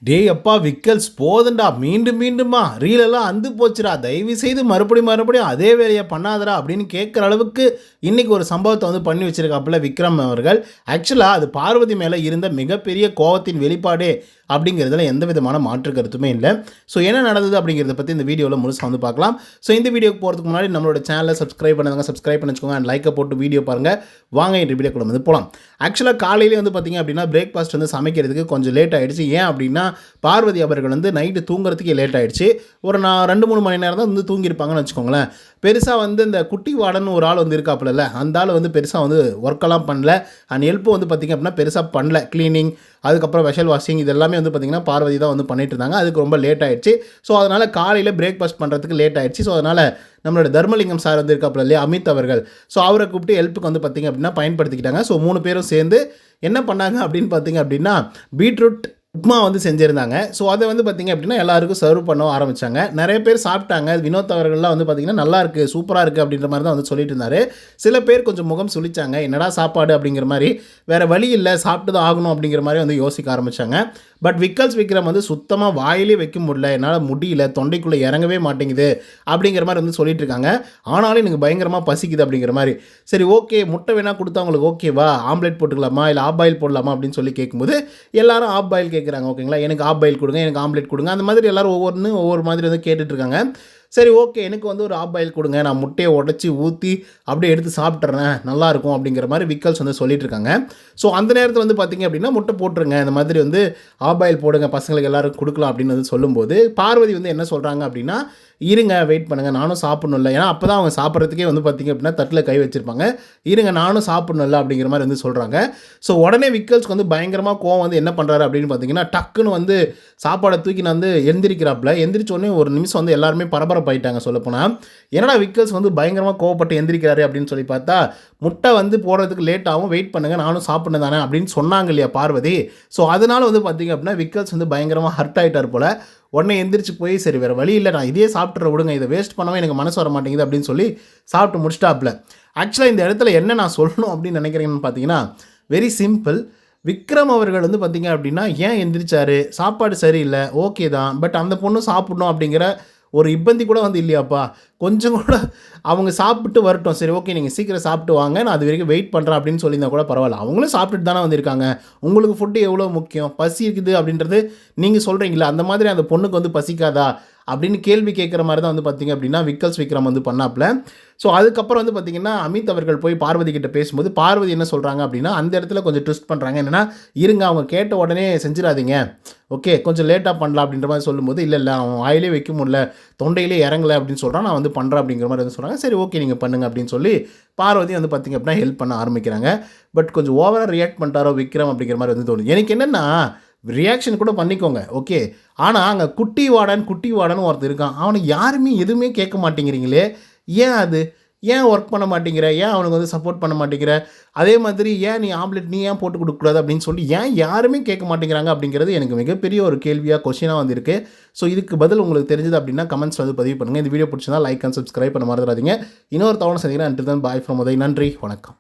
டேய் அப்பா விக்கல்ஸ் போதுண்டா மீண்டும் மீண்டுமா ரீலெல்லாம் அந்து போச்சுடா தயவு செய்து மறுபடியும் அதே வேலையை பண்ணாதடா அப்படின்னு கேட்குற அளவுக்கு இன்றைக்கி ஒரு சம்பவத்தை வந்து பண்ணி வச்சுருக்காப்புல விக்ரம் அவர்கள். ஆக்சுவலாக அது பார்வதி மேலே இருந்த மிகப்பெரிய கோவத்தின் வெளிப்பாடே அப்படிங்கிறதுல எந்த விதமான மாற்று கருத்துமே இல்லை. ஸோ என்ன நடந்தது அப்படிங்கிறத பற்றி இந்த வீடியோவில் முழுசாக வந்து பார்க்கலாம். ஸோ இந்த வீடியோக்கு போகிறதுக்கு முன்னாடி நம்மளோட சேனலை சப்ஸ்கிரைப் பண்ணி வச்சுக்கோங்க அண்ட் லைக்கை போட்டு வீடியோ பாருங்கள். வாங்க இந்த வீடியோக்குள்ள வந்து போகலாம். ஆக்சுவலாக காலையிலே வந்து பார்த்திங்க அப்படின்னா பிரேக்ஃபாஸ்ட் வந்து சமைக்கிறதுக்கு கொஞ்சம் லேட் ஆகிடுச்சு. ஏன் அப்படின்னா பார்வதி அவர்கள் வந்து நைட்டு தூங்குறதுக்கே லேட் ஆகிடுச்சு. ஒரு 2-3 மணி நேரம் தான் வந்து தூங்கியிருப்பாங்கன்னு வச்சுக்கோங்களேன். பெருசாக வந்து இந்த குட்டி வார்டன் ஒரு ஆள் வந்து இருக்காப்புல, அந்த ஆள் வந்து பெருசாக வந்து ஒர்க்கெல்லாம் பண்ணல அண்ட் ஹெல்ப்பும் வந்து பார்த்திங்க அப்படின்னா பெருசாக பண்ணல. க்ளீனிங் அதுக்கப்புறம் வெஷல் வாஷிங் இது எல்லாமே வந்து பார்த்திங்கன்னா பார்வதி தான் வந்து பண்ணிட்டு இருந்தாங்க. அதுக்கு ரொம்ப லேட் ஆகிடுச்சு. ஸோ அதனால் காலையில் பிரேக்ஃபாஸ்ட் பண்ணுறதுக்கு லேட் ஆகிடுச்சு. ஸோ அதனால் நம்மளோட தர்மலிங்கம் சார் வந்து இருக்காப்புல இல்லையா, அமித் அவர்கள், ஸோ அவரை கூப்பிட்டு ஹெல்ப்புக்கு வந்து பார்த்திங்க அப்படின்னா பயன்படுத்திக்கிட்டாங்க. ஸோ 3 பேரும் சேர்ந்து என்ன பண்ணாங்க அப்படின்னு பார்த்திங்க அப்படின்னா பீட்ரூட் உப்மா வந்து செஞ்சுருந்தாங்க. ஸோ அதை வந்து பார்த்திங்க அப்படின்னா எல்லாருக்கும் சர்வ் பண்ண ஆரம்பித்தாங்க. நிறைய பேர் சாப்பிட்டாங்க. வினோத் அவர்கள்லாம் வந்து பார்த்திங்கன்னா நல்லா இருக்குது, சூப்பராக இருக்குது அப்படின்ற மாதிரி தான் வந்து சொல்லிட்டு இருந்தார். சில பேர் கொஞ்சம் முகம் சுழிச்சாங்க, என்னடா சாப்பாடு அப்படிங்கிற மாதிரி, வேறு வழி இல்லை சாப்பிட்டு தான் ஆகணும் அப்படிங்கிற மாதிரி வந்து யோசிக்க ஆரம்பித்தாங்க. பட் விக்ரம் வந்து சுத்தமாக வாயிலே வைக்க முடியல, என்னால் முடியல, தொண்டைக்குள்ளே இறங்கவே மாட்டேங்குது அப்படிங்கிற மாதிரி வந்து சொல்லிட்டு இருக்காங்க. ஆனாலும் எனக்கு பயங்கரமாக பசிக்குது அப்படிங்கிற மாதிரி. சரி ஓகே, முட்டை வேணால் கொடுத்தா உங்களுக்கு ஓகேவா, ஆம்லேட் போட்டுக்கலாமா இல்லை ஆஃப் பாயில் போடலாமா அப்படின்னு சொல்லி கேட்கும்போது எல்லாரும் ஆஃப் பாயில் கேட்குறாங்க. ஓகேங்களா, எனக்கு ஆஃப் பாயில் கொடுங்க, எனக்கு ஆம்லேட் கொடுங்க, அந்த மாதிரி எல்லோரும் ஒவ்வொரு மாதிரி வந்து கேட்டுட்ருக்காங்க. சரி ஓகே, எனக்கு வந்து ஒரு ஆஃப் பாயில் கொடுங்க, நான் முட்டையை உடச்சி ஊற்றி அப்படியே எடுத்து சாப்பிட்றேன், நல்லாயிருக்கும் அப்படிங்கிற மாதிரி விக்கல்ஸ் வந்து சொல்லிட்டு இருக்காங்க. ஸோ அந்த நேரத்தில் வந்து பார்த்திங்க அப்படின்னா முட்டை போட்டுருங்க, இந்த மாதிரி வந்து ஆஃப் பாயில் போடுங்க, பசங்களுக்கு எல்லோரும் கொடுக்கலாம் அப்படின்னு வந்து சொல்லும்போது பார்வதி வந்து என்ன சொல்கிறாங்க அப்படின்னா, இருங்க வெயிட் பண்ணுங்கள், நானும் சாப்பிட்ணும்ல, ஏன்னா அப்போ தான் அவங்க சாப்பிட்றதுக்கே வந்து பார்த்திங்க அப்படின்னா தட்டில் கை வச்சுருப்பாங்க. இருங்க நானும் சாப்பிட்ணும்ல அப்படிங்கிற மாதிரி வந்து சொல்கிறாங்க. ஸோ உடனே விக்கல்ஸ்க்கு வந்து பயங்கரமாக கோவம் வந்து என்ன பண்ணுறாரு அப்படின்னு பார்த்தீங்கன்னா, டக்குன்னு வந்து சாப்பாடை தூக்கி நான் வந்து எந்திரிக்கிறாப்புல. எந்திரிச்சோடனே ஒரு நிமிஷம் வந்து எல்லாருமே பரபரப்பாயிட்டாங்க சொல்லப்போனால். என்னடா விக்கல்ஸ் வந்து பயங்கரமாக கோவப்பட்டு எந்திரிக்கிறாரு அப்படின்னு சொல்லி பார்த்தா, முட்டை வந்து போடுறதுக்கு லேட் ஆகும், வெயிட் பண்ணுங்கள், நானும் சாப்பிட்ணும் தானே அப்படின்னு சொன்னாங்க இல்லையா பார்வதி. ஸோ அதனால் வந்து பார்த்திங்க அப்படின்னா விக்கல்ஸ் வந்து பயங்கரமாக ஹர்ட் ஆகிட்டார் போல். உடனே எந்திரிச்சு போய் சரி வேறு வழி இல்லை, நான் இதே சாப்பிட்ற விடுங்க, இதை வேஸ்ட் பண்ணவே எனக்கு மனசு வர மாட்டேங்குது அப்படின்னு சொல்லி சாப்பிட்டு முடிச்சிட்டாப்புல. ஆக்சுவலாக இந்த இடத்துல என்ன நான் சொல்லணும் அப்படின்னு நினைக்கிறேன்னு பார்த்தீங்கன்னா, வெரி சிம்பிள். விக்ரம் அவர்கள் வந்து பார்த்திங்க அப்படின்னா ஏன் எந்திரிச்சார், சாப்பாடு சரியில்லை ஓகே தான், பட் அந்த பொண்ணு சாப்பிட்ணும் அப்படிங்கிற ஒரு இப்பந்தி கூட வந்து இல்லையாப்பா. கொஞ்சம் கூட அவங்க சாப்பிட்டு வரட்டும், சரி ஓகே நீங்கள் சீக்கிரம் சாப்பிட்டு வாங்க, நான் அது வரைக்கும் வெயிட் பண்ணுறேன் அப்படின்னு சொல்லியிருந்தா கூட பரவாயில்ல. அவங்களும் சாப்பிட்டுட்டு தானே வந்திருக்காங்க. உங்களுக்கு ஃபுட்டு எவ்வளோ முக்கியம், பசி இருக்குது அப்படின்றது நீங்கள் சொல்கிறீங்களா, அந்த மாதிரி அந்த பொண்ணுக்கு வந்து பசிக்காதா அப்படின்னு கேள்வி கேட்குற மாதிரி தான் வந்து பார்த்திங்க அப்படின்னா விக்ரம் வந்து பண்ணாப்புல. ஸோ அதுக்கப்புறம் வந்து பார்த்திங்கன்னா அமித் அவர்கள் போய் பார்வதி கிட்ட பேசும்போது பார்வதி என்ன சொல்கிறாங்க அப்படின்னா, அந்த இடத்துல கொஞ்சம் ட்விஸ்ட் பண்ணுறாங்க. என்னென்னா, இருங்க அவங்க கேட்ட உடனே செஞ்சிடாதீங்க, ஓகே கொஞ்சம் லேட்டாக பண்ணலாம் அப்படின்ற மாதிரி சொல்லும்போது, இல்லை அவன் வாயிலே வைக்க முடியல, தொண்டையிலே இறங்கலை அப்படின்னு சொல்கிறான், நான் வந்து பண்ணுறேன் அப்படிங்கிற மாதிரி வந்து சொல்கிறாங்க. சரி ஓகே நீங்கள் பண்ணுங்கள் அப்படின்னு சொல்லி பார்வதி வந்து பார்த்திங்க அப்படின்னா ஹெல்ப் பண்ண ஆரம்பிக்கிறாங்க. பட் கொஞ்சம் ஓவராக ரியாக்ட் பண்ணிட்டாரோ விக்ரம் அப்படிங்கிற மாதிரி வந்து தோணுது. எனக்கு என்னென்னா, ரியாக்ஷன் கூட பண்ணிக்கோங்க ஓகே, ஆனால் அங்கே குட்டி வாடன் ஒருத்தர் இருக்கான், அவனை யாருமே எதுவுமே கேட்க மாட்டேங்கிறீங்களே, ஏன் அது, ஏன் ஒர்க் பண்ண மாட்டேங்கிற, ஏன் அவனுக்கு வந்து சப்போர்ட் பண்ண மாட்டேங்கிற, அதே மாதிரி ஏன் நீ ஆம்லெட் நீ ஏன் போட்டு கொடுக்கக்கூடாது அப்படின்னு சொல்லி ஏன் யாருமே கேட்க மாட்டேங்கிறாங்க அப்படிங்கிறது எனக்கு மிகப்பெரிய ஒரு கேள்வியாக கொஸ்டினாக வந்திருக்கு. ஸோ இதுக்கு பதில் உங்களுக்கு தெரிஞ்சது அப்படின்னா கமெண்ட்ஸ் வந்து பதிவு பண்ணுங்கள். இந்த வீடியோ பிடிச்சிருந்தா லைக் அண்ட் சப்ஸ்கிரைப் பண்ண மறந்துடாதீங்க. இன்னொரு தவணை சந்திக்கிறேன். Until then bye from Uday. நன்றி, வணக்கம்.